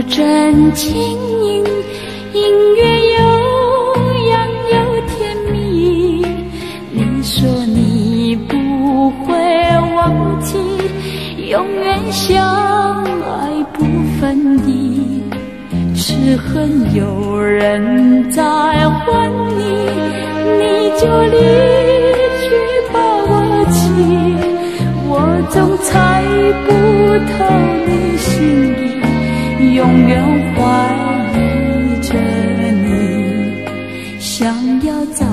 真情意，音乐悠扬又甜蜜。你说你不会忘记，永远相爱不分离。只恨有人在还你，你就离去把我弃。我总猜不透你心意，永远怀疑着你。想要找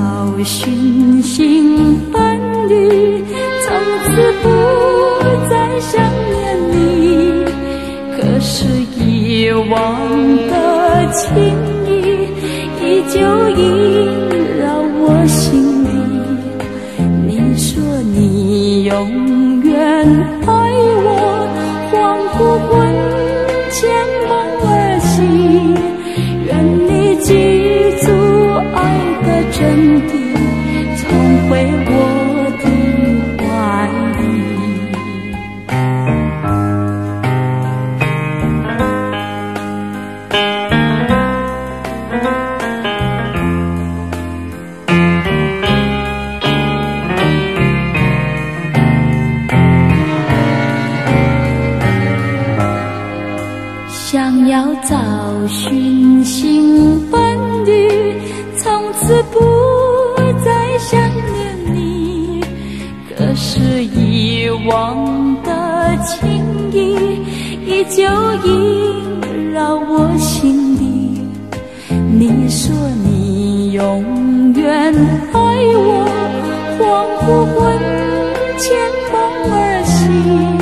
寻新伴侣，从此不再想念你。可是遗忘的情谊依旧萦绕我心里。你说你永远爱我，恍惚魂牵梦而醒。愿你记住爱的真谛，重回我的怀里。想要找寻新伴侣，从此不再想念你。可是遗忘的情谊依旧萦绕我心里。你说你永远爱我，恍惚魂牵梦而醒。